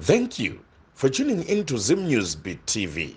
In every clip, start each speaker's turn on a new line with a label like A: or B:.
A: Thank you for tuning into Zim Newsbeat TV.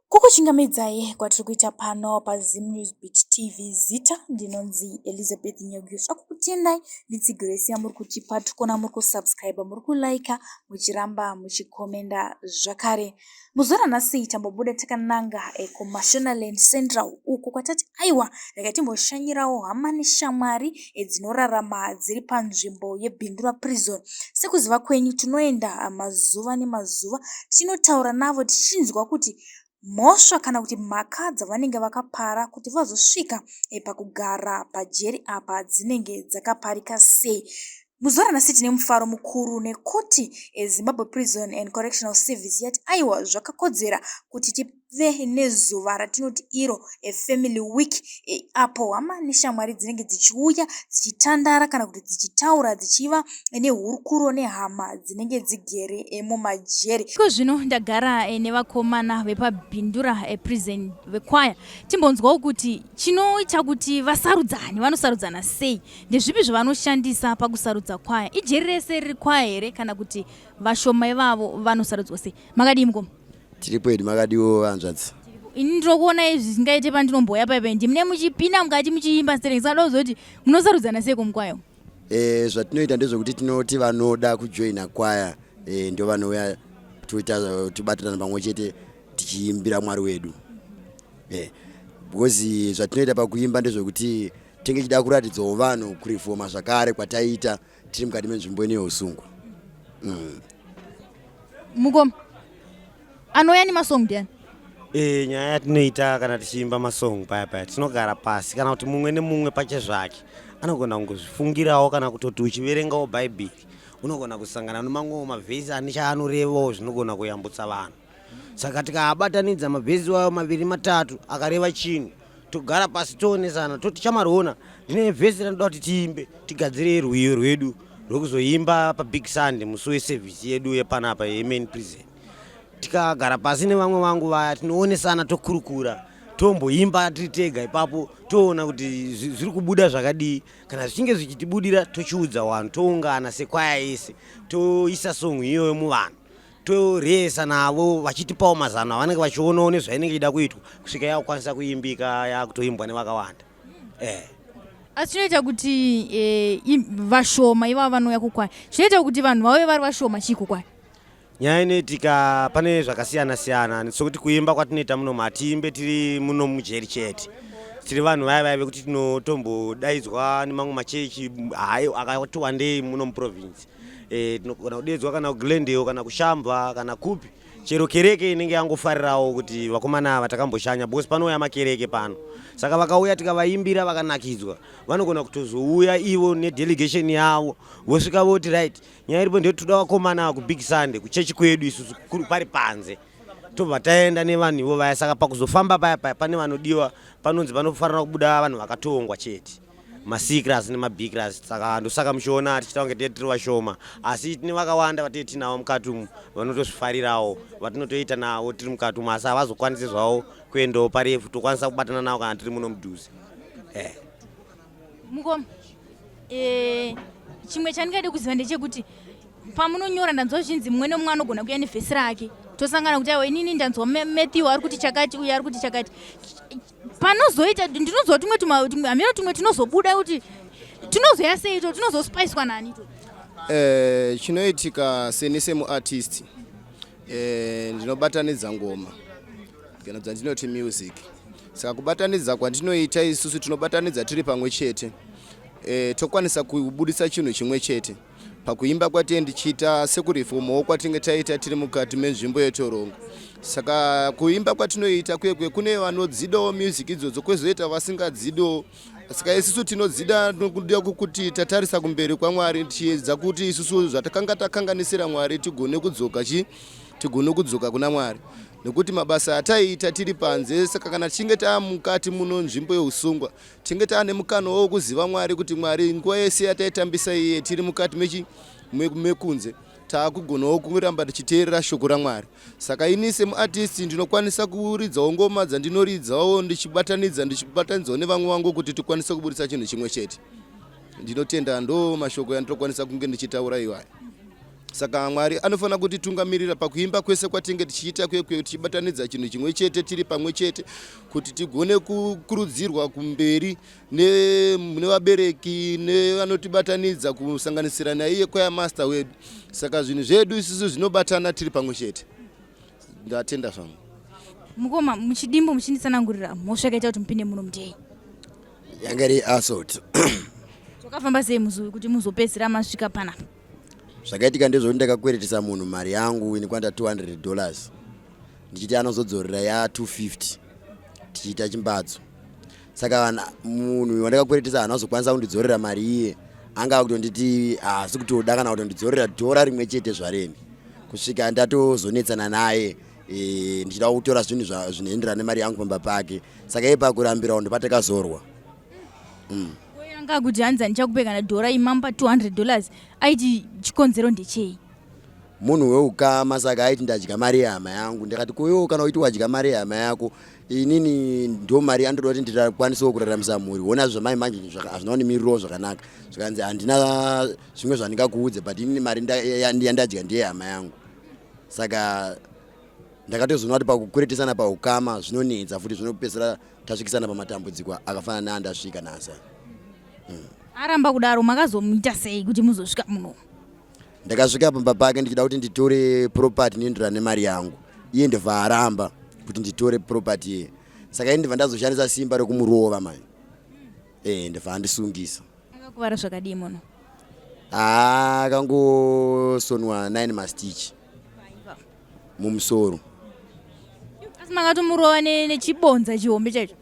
B: Kukuchingamidzaye kwatiri kuita pano paZim Newsbeat TV zita ndinonzi Elizabeth Nyagius. Akukutendai nditsi Grace yamuri kutipa tikona muri kusubscribe, muri kulaika, muchiramba muchikomenda zvakare. Muzora nhasi tambobuda takananga kuMashonaland Central uko kwatati aiwa rakatimboshanyirawo hama neshamwari dzinorarama dziri panzvimbo yeBhindura Prison. Sekuziva kwenyu tinoenda mazuva nemazuva tinotaura navo tichinzwa kuti mhosva kana kuti mhaka dzavanenge vakapara kuti vazosvika pakugara pajeri apa dzinenge dzakaparika sei. Muzora nhasi tine mufaro mukuru nekuti Zimbabwe Prison and Correctional Service yati aiwa zvakakodzera kuti tive nezuva ratinoti iro Family Week apo hama neshamwari dzinenge dzichiuya dzichitandara kana kuti dzichitaura dzichiva nehurukuro nehama dzinenge dzigere mumajeri. Zvino ndagara nevakomana vepaBhindura Prison vekwaya timbonzwawo kuti chinoita kuti vasarudzane vanosarudzana sei, ndezvipi zvavanoshandisa pakusarudza kwaya. Ijeri rese riri kwaya here kana kuti vashoma ivavo vanosarudzwa sei? Makadii mukoma?
C: Tiripo hedu makadiwo vanzvadzi.
B: Ini ndinokuona izvi zvingaite pandinomboya paipai ndimune muchipinda mukati muchiimba stere saka zoti munosarudzana sei kumukwayo?
C: Zvatinoita ndezvokuti tinoti vanoda kujoina kwaya ndio vanouya tobatana pamwe chete tichiimbira Mwari wedu. Because zvatinoita pakuimba ndezvokuti tinge tichida kuratidzawo vanhu kurifoma zvakare kwataita tiri mukati menzvimbo ine usungu.
B: Mukoma anoya nemasong ndiani?
D: Nyaya yatinoita kana tichiimba masong paya tinogara pasi kana kuti mumwe nemumwe pache zvake anogona kungozvifungirawo kana kutoti uchiverengawo bhaibheri unogona kusangana nemamwewo mavhesi ane chaanorevawo zvinogona kuyambutsa vanhu. Saka tikabatanidza mavhesi wayo maviri matatu akareva chinhu togara pasi toonesana toti chamarona ndine vhesi ranoda kuti tiimbe tigadzire rwiyo rwedu rwekuzoimba paBig Sunday musi wesevhisi yedu yepanapa yeMain Prison. Tikagara pasi nevamwe vangu vaya tinoonesana tokurukura tomboimba tiri tega ipapo toona kuti zviri kubuda zvakadii. Kana zvichinge zvichitibudira tochiudza vanhu toungana sekwaya yese toisa song iyoyo muvanhu toresa navo vachitipawo mazano avanenge vachionawo nezvainenge ida kuitwa kusvika yakukwanisa kuimbika yakutoimbwa nevakawanda.
B: Asi chinoita kuti vashoma ivavo vanouya kukwaya chinoita kuti vanhu vave vari vashoma chii kukwaya?
D: Nyaya inoitika pane zvakasiyana siyana sokuti kuimba kwatinoita muno hatiimbe tiri muno mujeri chete. Tiri vanhu vaya vekuti tinotombodaidzwa nemamwe machechi hayo akati wandei muno muprovince. Tinogona kudedzwa kana kuGlendale kana kuShambha kana kupi chero kereke inenge yangofarirawo kuti vakomana ava takamboshanya because panouya makereke pano. Saka vakauya tikavaimbira vakanakidzwa vanogona kutozouya ivo nedelegation yavo vosvika voti right nyaya iripo ndio toda vakomana kuBig Sunday kuchechi kwedu isusu pari panze tobva taenda nevanhu ivo vaya. Saka pakuzofamba paya pane vanodiwa panonzi panofanira kubuda vanhu vakatongwa chete masikras nemabhikras. Saka ndosaka muchiona tichita kunge tiri vashoma asi tine vakawanda vatee tinavo mukati umu vanotozvifarirawo vatinotoita navo tiri mukati umu asi havazokwanisi zvavo kuendawo parefu tokwanisa kubatana navo kana tiri muno mudhuze.
B: Mukoma chimwe chandingade kuziva ndechekuti pamunonyora ndanzwa zvinzi mumwe nemumwe anogona kuuya nevhesi rake tosangana kuti aiwa inini ndanzwa Matthew ari kuti chakati uye ari kuti chakati. Panozoita ndinonzwa hamira tumwe tinozobuda kuti tinozoya sei to tinozospaiswa nani to?
E: Chinoitika senese muartist ndinobatanidza ngoma kana dzandinoti music. Saka kubatanidza kwandinoita isusu tinobatanidza tiri pamwe chete tokwanisa kubudisa chinhu chimwe chete. Pakuimba kwatende ndichita sekurifomawo kwatinge taita tiri mukati menzvimbo yetorongo. Saka kuimba kwatinoita kwekwe kune vanodzidawo music idzodzo kwezoita vasingadzidawo. Saka isusu tinodzida nokuda kuti tatarisa kumberi kwaMwari tichiedza kuti isusu zvatakanga takanganisira Mwari tigone kudzoka kuna Mwari nekuti mabasa ataita tiri panze. Saka kana tichinge taamukati muno nzvimbo yeusungwa tinge taane mukano wokuziva Mwari kuti Mwari nguva yese yataitambisa iye tiri mukati mekunze taakugonawo kuramba tichiteerera shoko raMwari. Saka ini semuartist ndinokwanisa kuridzawo ngoma dzandinoridzawo ndichibatanidzawo nevamwe vangu kuti tikwanise kubudisa chinhu chimwe chete. Ndinotenda ndo mashoko yandinokwanisa kunge ndichitaura iwayo. saka Mwari anofana kuti tungamirira pakuimba kwese kwatinge tichiita kwekwe tichibatanidza chinhu chimwe chete tiri pamwe chete kuti tigone kukurudzirwa kumberi nevabereki nevanotibatanidza kusanganisira naiye kwaya master wedu. Saka zvinhu zvedu isusu zvinobatana tiri pamwe chete. Ndatenda zvangu.
B: Mukoma muchidimbo muchinitsanangurira mhosva yakaita kuti mupinde muno mutei.
C: Yanga iri assault.
B: Zvakafamba sei kuti muzopedzera masvika panapa?
C: Zvakaitika ndezvo ndakakweretesa munhu mari yangu inokwanda $200 ndichiti anozodzorera ya 250 tichiita chimbadzo. Saka munhu wandakakweretesa haana kuzokwanisa kundidzorera mari iye, anga kutonditi haasi kutoda kana kutondidzorera dhora rimwe chete zvareni. Kusvika ndatozonetsana naye ndichida kutora zvinhu zvinoenderana nemari yangu pamba pake. Saka iye pakurambira ndopatakazorwa.
B: Anga kuti hanzi ndichakupe kana dhora imamba $200 aiti chikonzero ndechei?
C: Munhu weukama, saka aiti ndadya mari yehama yangu. Ndikati koyo kana uiti wadya mari yehama yako inini ndo mari yandoda kuti ndirakwanisawo kuraramisa mhuri. Wona zvamai manje hazvinaonimirirawo zvakanaka. Zvikanzi handina zvimwe zvandingakuudze but inini mari yandadya ndeyehama yangu. Saka ndakatozona kuti pakukweretesana paukama zvinonetsa futi zvinopedzera tasvikisana pamatambudziko akafanana neandasvika nasa.
B: Aramba kudaro makazomuita sei kuti muzosvika muno?
C: Ndakasvika pamba pake ndichida kuti nditore property inoenderana nemari yangu. Iye ndibva aramba kuti nditore property iye. Saka ine ndibva ndazoshandisa simba rekumurova mai. Ndibva andisungisa.
B: Akakuvara zvakadii muno?
C: Akangosonwa 9 mastitch mumusoro.
B: Asi makatomurova nechibonza chihombe chaicho?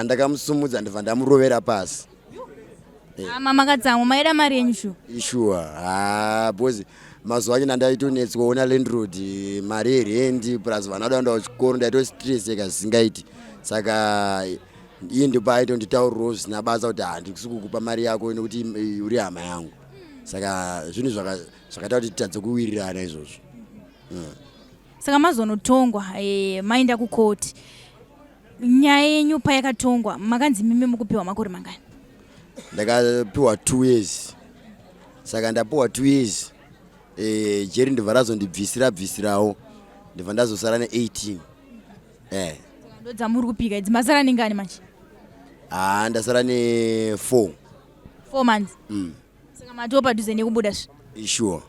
C: Ndakamusumudza ndibva ndamurovera pasi.
B: Makatsamwa maida mari yenyu shu?
C: Sure. Because mazuva achina ndaitonetswaona landlord mari yerendi plus vana vaenda kuchikoro ndaitostresseka zvisingaiti. Saka iye ndipo aitonditaurirawo zvisina basa kuti handisi kukupa mari yako nekuti uri hama yangu. Saka zvinhu zvakaita kuti titadze kuwirirana izvozvo.
B: Saka mazonotongwa maenda kukoti. Nyaya yenyu payakatongwa makanzi mimi mukupiwa makore mangani?
C: Ndakapiwa 2 years. Saka ndapiwa 2 years. Jeri ndibva razondibvisirawo. Ndibva ndazosara ne18.
B: Ndodza muri kupika idzi masara ningani manje?
C: Ndasara ne4
B: months. Saka matopa padhuze nekubuda zvi?
C: Sure.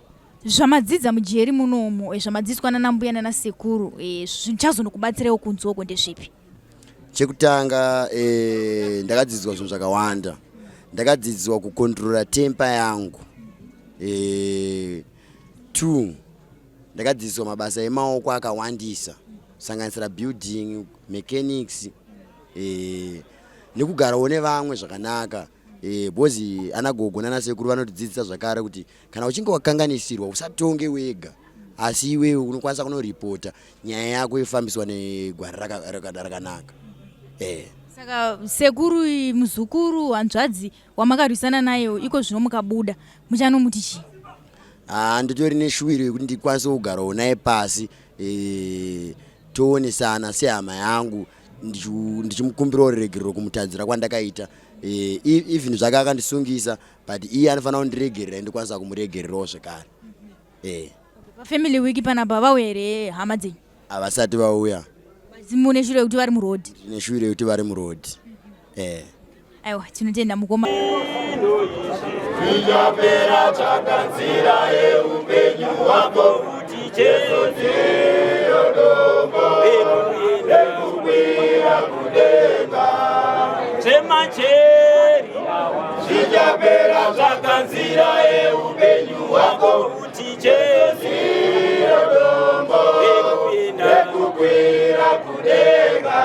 B: Zvamadzidza mujeri munomu zvamadzidziswa nanambuya nanasekuru zvichazonokubatsirewo kunzoko ndezvipi?
C: Chekutanga ndakadzidziswa zvinhu zvakawanda. Ndakadzidziswa kukontrora temper yangu. 2 ndakadzidziswa mabasa emaoko akawandisa kusanganisira building, mechanics, nekugarawo nevamwe zvakanaka. Bozi anagogo nanasekuru vanotidzidzisa zvakare kuti kana uchinge wakanganisirwa usatonge wega, asi iwewe unokwanisa kunoripota nyaya yako ifambiswa negwara rakanaka.
B: Saka sekuru muzukuru hanzvadzi wamakarwisana naye iko zvino mukabuda muchanomuti chii?
C: Nditori neshwiro yekuti ndikwanise kugarawo naye pasi toonesana sehama yangu ndichimukumbirawo ruregerero kumutadzira kwandakaita. Even zvake akandisungisa but iye anofanira kundiregerera ndikwanisa kumuregererawo zvakare.
B: Pafamily week panapa vauya here hama dzenyu?
C: Havasati vauya.
B: Mune shwiro yekuti vari murodhi?
C: Tine shwiro yekuti vari murodhi.
B: Aiwa, tinotenda mukoma.
F: Tichapera chakanzira yeupenyu hwako kuti Jesu ndiyo dombo rekukwira kudenga. Chemacheri tichapera chakanzira yeupenyu hwako kuti Jesu ndiyo dombo rekukwira kudenga.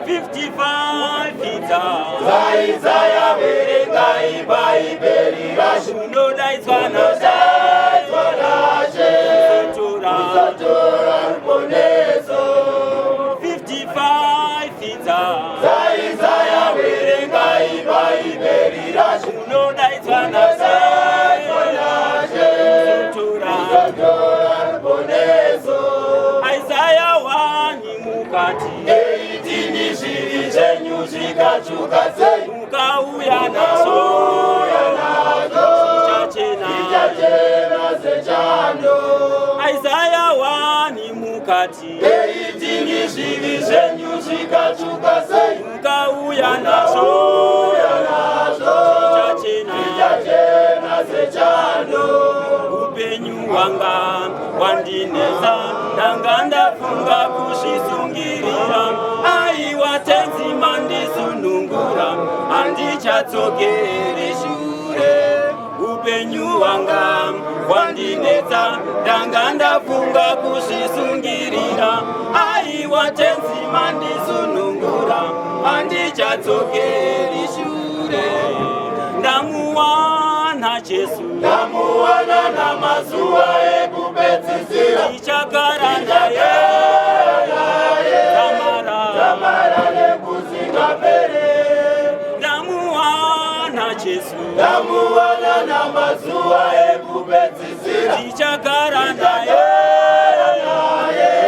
F: 55 Isaiah verengai Bhaibheri rashunodaitswa nashe usatora ruponeso. 55 Isaiah verengai Bhaibheri rashunodaitswa nashe usatora ruponeso. Isaiah 1 mukati eitini zvivi zvenyu zvikachuka sei mukauya nazvo zvichachena mukati eitini zvivi zvenyu zvikatsvuka sei mukauya nazvo zvichachena sechando upenyu hwanga hwandinetsa ndanga ndafunga kuzvisungirira aiwa tenzi mandisunungura handichatsokeri shure upenyu hwanga hwandinetsa ndanga ndafunga kuzvisungirira aiwa tenzi mandisunungura handichatsokeri shure ndamuwana Jesu ndamuwana namazuva ekupedzisira ndichagara naye tamara nekusingapere ndamuwana Jesu ndamuwana namazuva ekupedzisira ndichagara naye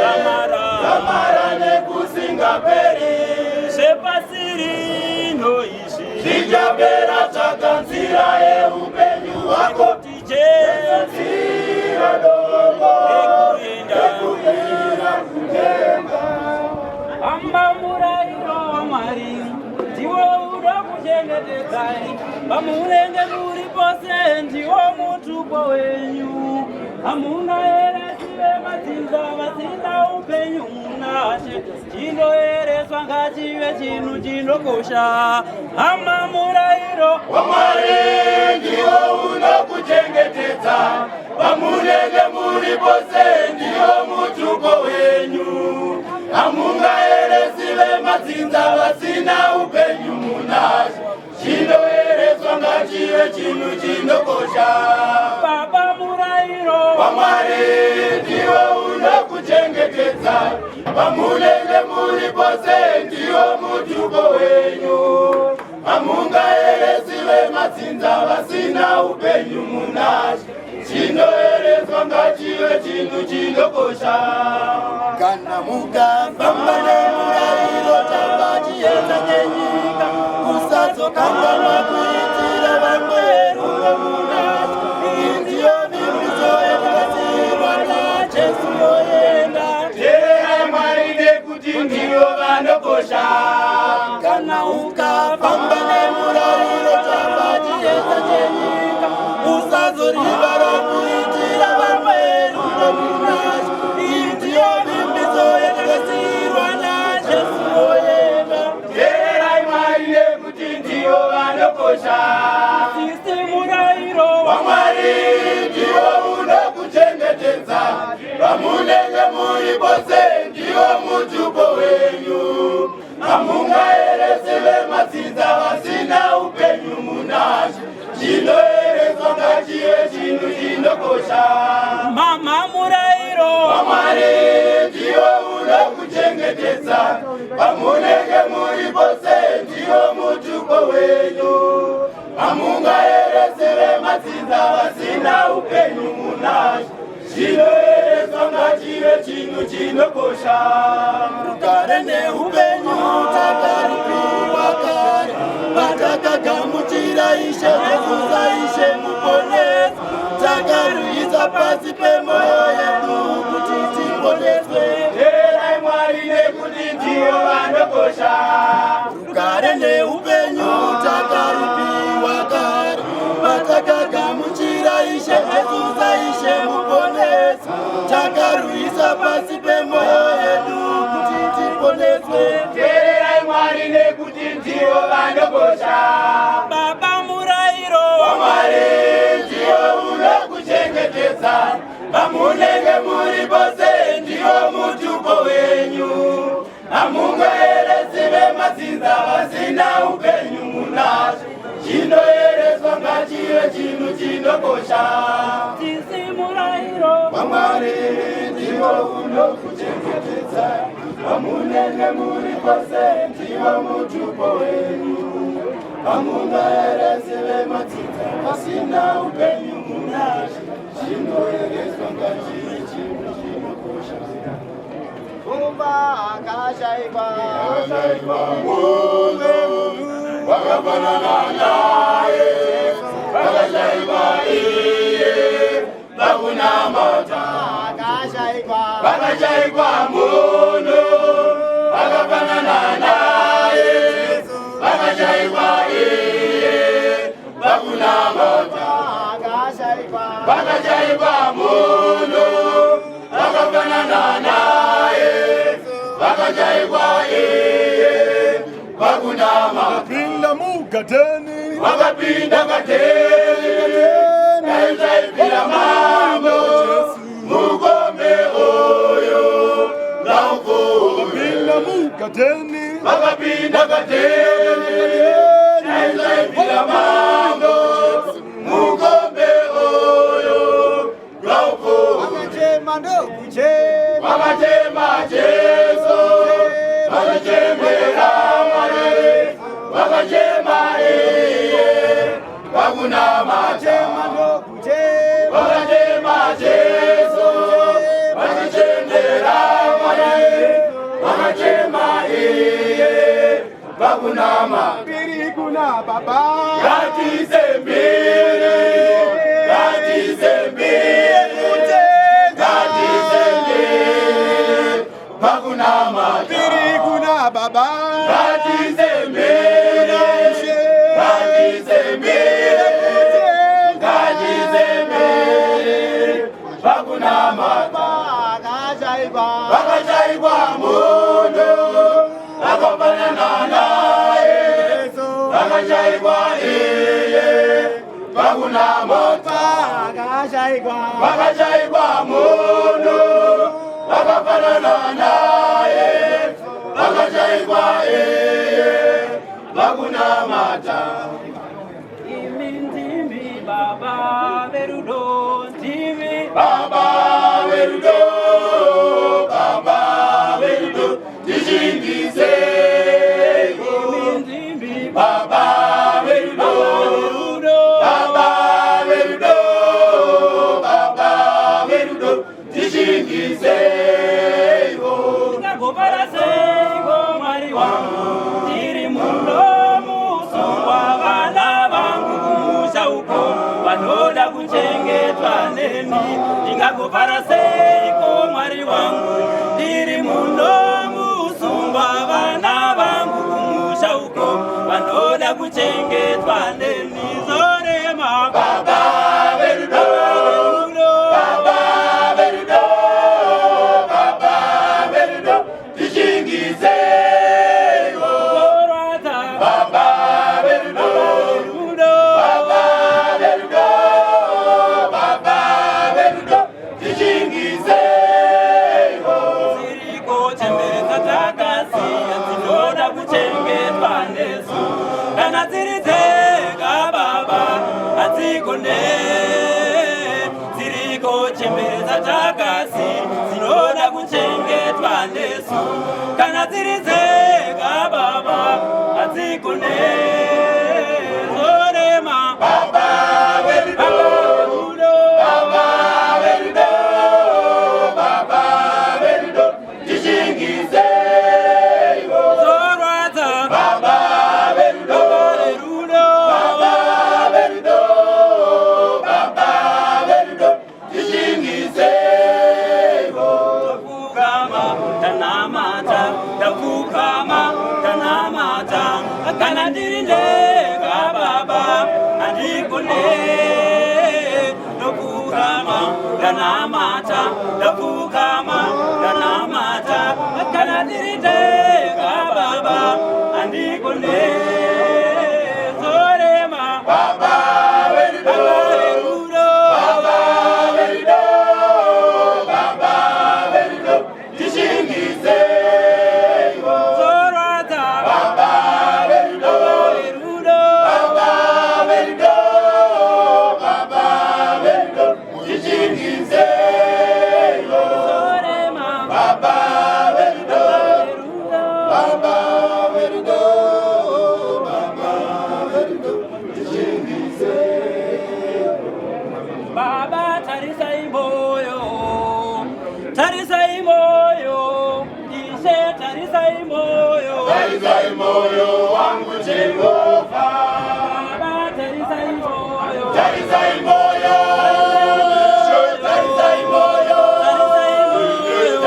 F: tamara nekusingapere zvepasirino izvi zvichapera tsvakanzira yeupenyu hwako tichenzira dongo ekuenda kutenga amba murayiro waMwari ndiwo unokuchengetedzai pamunenge muri pose ndiwo mutupo wenyu hamungaereswe madzinza vasina upenyu munashe chinoereswa ngachive chinhu chinokosha hama murayiro waMwari ndiwo unokuchengetedza pamunenge muri pose ndiwo mutupo wenyu hamungaereswe madzinza vasina upenyu munashe chinoereswa ngachive chinhu chinokosha baba murayiro waMwari ndiwo unokuchengetedza pamunenge muri pose ndiwo mutupo wenyu hamungaereswe madzinza vasina upenyu munashe chinoereswa ngachive chinhu chinokosha kana mukafamba nemurayiro tamba chiedza chenyika kusazokanganwa kuitira vamwe rumwe munashe iyi ndiyo vimbiso yakasirwa naJesu yoenda teerai Mwari nekuti ndivo vanokosha kana ukafamba nemurayiro tamba chiedza chenyika usazorivara kuitira vamwe rumwe munashe iyi ndiyo vimbiso yakasirwa naJesu yoenda teerai Mwari nekuti ndivo vanokosha sisi murayiro waMwari ndiwo unokuchengetedza pamunenge muri pose ndiwo mutupo wenyu hamungaereswe madzinza vasina upenyu munashe chinoereswa ngachive chinhu chinokosha mama murayiro waMwari ndiwo unokuchengetedza pamunenge muri pose ndiwo mutupo wenyu hamungaereswe madzinza vasina upenyu munashe chinoereswa ngachive chinhu chinokosha rugare neupenyu takaripiwa kare patakagamuchira Ishe Jesu Ishe muponesi takaruisa pasi pemoyo yedu kuti tiponeswe teerai Mwari nekuti ndivo vanokosha rugare neupenyu takaripiwa kare patakagamuchira Ishe Jesu Ishe muponesi takaruisa pasi pemoyo yedu kuti tiponeswe teerai Mwari nekuti ndivo vanokosha baba murayiro waMwari ndiwo unokuchengetedza pamunenge muri pose ndiwo mutupo wenyu hamungaereswe madzinza vasina upenyu munashe chinoereswa ngachive chinhu chinokosha sisi murayiro waMwari ndiwo unokuchengetedza pamunenge muri pose ndiwo mutupo wenyu hamungaereswe madzinza vasina upenyu munashe chinoereswa ngachive chinhu chinokosha kumba akashayikwa wakafanana naye vakashayikwa iye vakunamata akashayikwa vakashayikwa munhu vakafanana naye, vakashayikwa iye vakunamata, vakashayikwa munhu vakafanana naye, vakashayikwa iye vakunamata.
G: Vakapinda mugateni,
F: Vakapinda kateni, aisaipira mambo mukombe oyo lauko.
G: vakapinda mugateni,
F: Vakapinda kateni, aisaipira mambo mukombe oyo lauko.
H: Vakachema ndokuchema,
F: Vakachema Jesu, vakachemera Mwari, vakachema iye vakunamata. Vakachema Jesu, vakachemera Mwari, vakachema iye vakunamata.
H: mbiri kuna baba,
F: Ngatizembire, ngatizembire, ngatizembire vakunamata.
H: mbiri kuna baba,
F: Ngatizembire, ngatizembire, ngatizembire vakunamata. Vakashayikwa munhu vakafanana naye, vakashayikwa iye vakunamata. Vakashayikwa munhu vakafanana naye, vakashayikwa iye vakunamata.
I: Baba verudo, ndimi
F: Baba verudo, Baba verudo, tishingise. Baba verudo, Baba verudo, Baba verudo, tishingise.
I: ngagobara seiko mwari wangu, ndiri muno musungwa vana vangu kumusha uko vanoda kuchengetwa neni. Ndingagobara seiko mwari wangu, ndiri muno musungwa vana vangu kumusha uko vanoda kuchengetwa neni. Zorema
F: Baba verudo, Baba verudo, Baba verudo, tishingise.
I: zorata
F: Baba verudo, Baba verudo, Baba verudo, tishingise.
I: ziriko chembeza takasiya dzinoda kuchengetwa nesu. Kana dziri dzega baba hadzigone, dziriko chembeza takasi dzinoda kuchengetwa nesu. Kana dziri dzega baba hadzigone. Zorema
F: Baba verudo, Baba verudo, Baba verudo, tishingise.
I: zorwadza
F: Baba verudo, Baba verudo, Baba verudo, tishingise.
I: Ndafukama ndanamata, ndafukama ndanamata. Kana ndiri ndega baba handikone. Ndafukama ndanamata, ndafukama ndanamata. Kana ndiri ndega baba handikone. Zorema
F: Baba verudo, Baba verudo, Baba verudo, tishingise.
I: zorwadza
F: Baba verudo, Baba verudo, Baba verudo, tishingise.
I: zorema
F: Baba verudo, Baba verudo, Baba verudo, tishingise.
I: Baba tarisa imoyo, tarisa imoyo, ishe tarisa imoyo.
F: Taiza moyo wangu Jehova,
I: Baba tarisa imoyo,
F: taiza moyo, taiza moyo,
I: tarisa imoyo,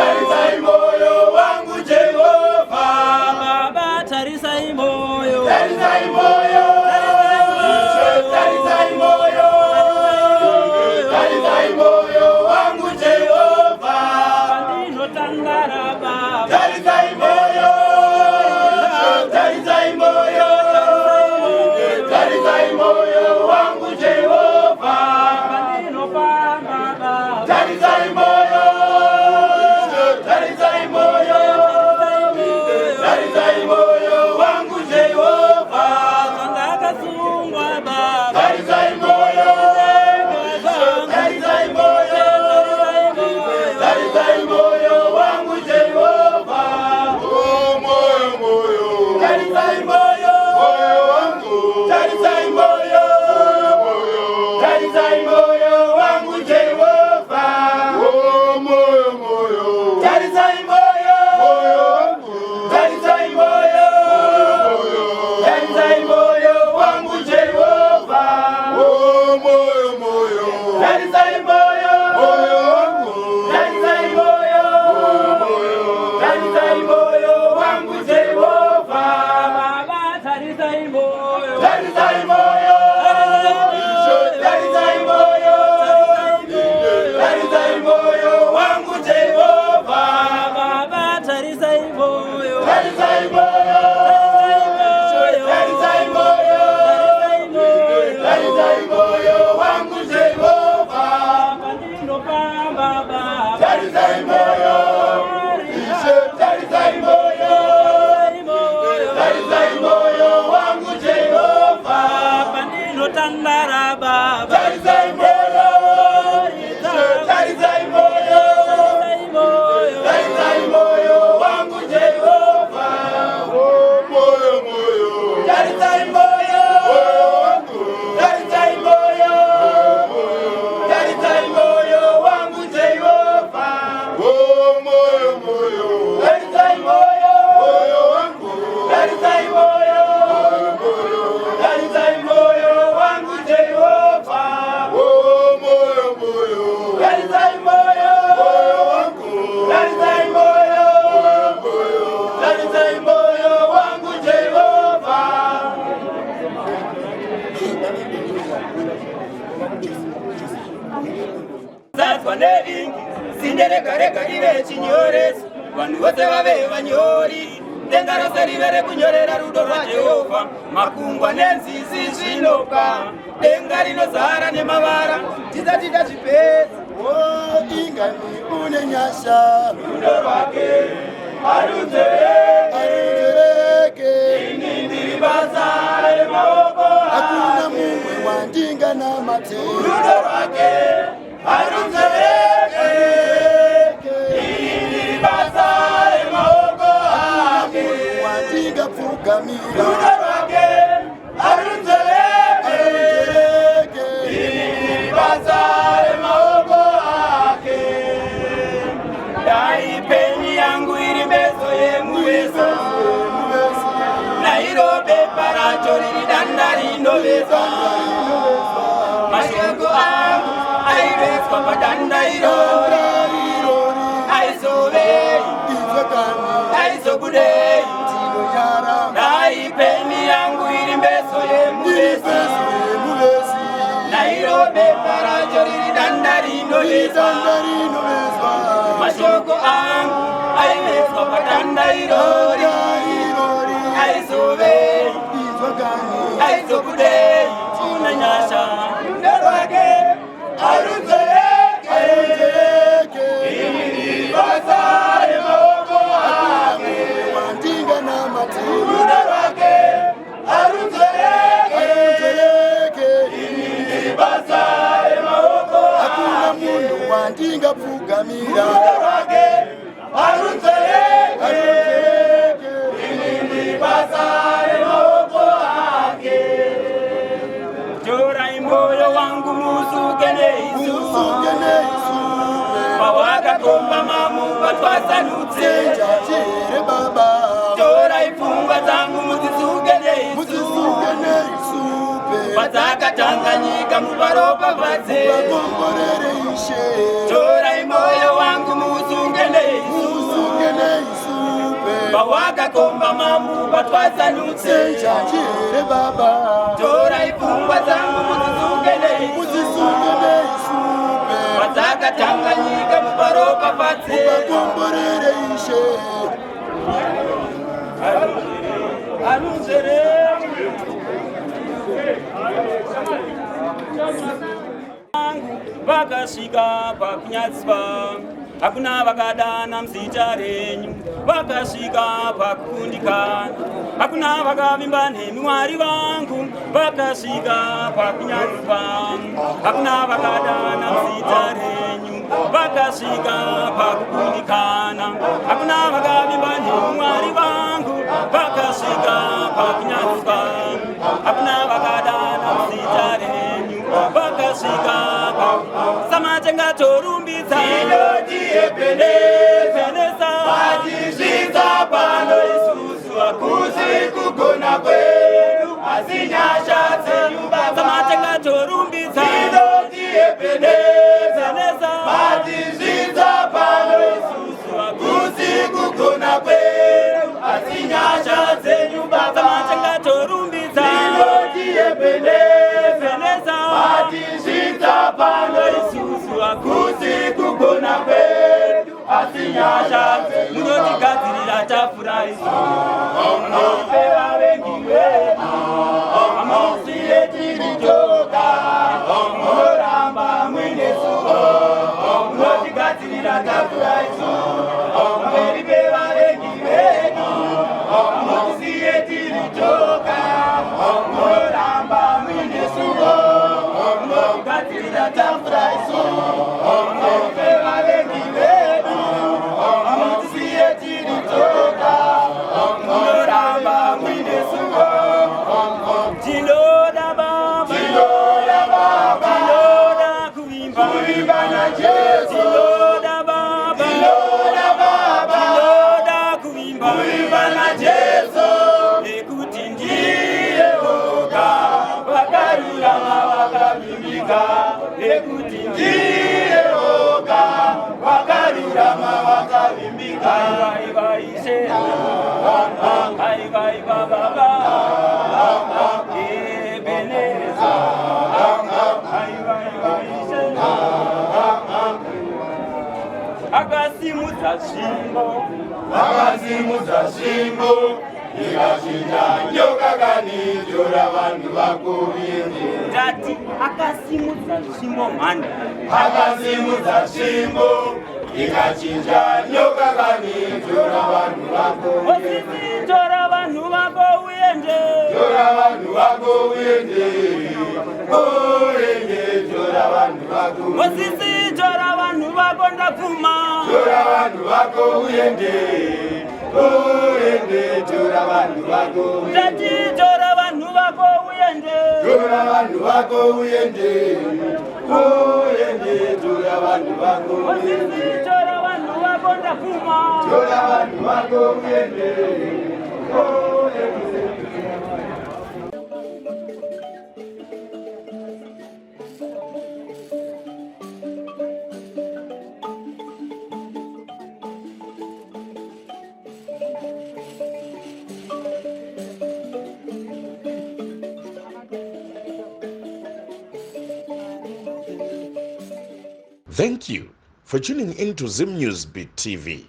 I: maraba
F: tarisai moyo tarisai moyo tarisai moyo wangu Jehova moyo tarisai moyo wangu tarisai moyo wangu Jehova moyo tarisai moyo wangu tarisai moyo wangu Jehova moyo tarisai moyo wangu tarisai moyo wangu Jehova.
I: Zazwa nevingi sinderegarega rive chinyoreso vanhu vose vave vanyori denga rose rivere kunyorera rudo rwa Jehova makungwa nenzizi zvinopa denga rinozara nemavara tisati tazvipedza
C: ingani une nyasha
F: Rudo rwake harunzereke ini ndiri basa remaoko
C: hakuna mumwe wandinga na mateo
F: rudo rwake harunzereke ini ndiri basa remaoko ake
C: wandinga pfugamira
F: rudo rwake harunzereke ini ndiri basa remaoko ake
I: dai peni yangu iri mbezo yemuvesa nairo bepa racho riri danda rinovesa mashoko angu aiveswa padanda irori aizovei aizobudei dai peni yangu iri mbezo yemuvesa nairo bepa racho riri danda rinovesa mashoko angu aiveswa padanda irori aizovei aizobudei unanyasha
F: rudo rwake harunzereke ini ndiri basa remaoko ake
C: wandinga na mateo
F: rudo rwake harunzereke ini ndiri basa remaoko
C: hakuna
F: ake
C: munhu wandinga pfugamira
F: rudo rwake harunzereke ini ndiri basa remaoko ake
I: jorai moyo wangu musuke neisu pawakakomba mamuva twasanutse
C: senjachere baba
I: jorai pfungwa dzangu mudzisuke neisu padzakatanganyika muvaropafadze
C: vakomborere ishe
I: jorai moyo wangu musunge neisu pawakakomba mamuva twasanutse
C: senjachere baba
I: jorai pfungwa dzangu mudzisuke neisu padzakatanganyika muvaropafadze
C: vakomborere ishe
I: anuzere vakasvika pakunyadziswa hakuna vakadana muzita renyu vakasvika pakukundikana hakuna vakavimba nemi Mwari vangu vakasvika pakunyadziswa hakuna vakadana muzita renyu vakasvika pakukundikana hakuna vakavimba nemi Mwari vangu vakasvika pakunyadziswa hakuna vakadana muzita renyu vakasvika samatenga torumbidza
F: inotiependeza atizvidza pano isusu hakusi kugona kwedu asi nyasha dzenyu baba
I: samatenga torumbidza
F: inotiependeza atizvidza pano isusu hakusi kugona kwedu asi nyasha dzenyu baba
I: samatenga torumbidza
F: inotiependeza atizvidza pano isusu hakusi kugona kwedu asi nyasha dzenyu
I: munotigadzirira tafura isu
F: munope vavengi vedu amusiye tiri joka munoramba mwinesu munotigadzirira tafura isu pamberi pevavengi vedu amusiye tiri joka munoramba mwinesu
I: kuti ndiye oga wakarurama wakavimbika aivaise aivaibababa ebeneza aivaivaise akasimudza svimbo ikashinja nyoka kanitora vanhu vakuindi ndati akasimudza svimbo mhani akasimudza svimbo ikachinja nyoka kanitora vanhu vakuindi tora vanhu vako uende tora vanhu vako uende uende tora vanhu vako Mosisi tora vanhu vako ndapfuma tora vanhu vako uende uende tora vanhu vako ndati tora vanhu vako uende tora vanhu vako uende uende tora vanhu vako Mosisi tora vanhu vako ndapfuma tora vanhu vako uende uende.
A: Thank you for tuning into Zim News Beat TV.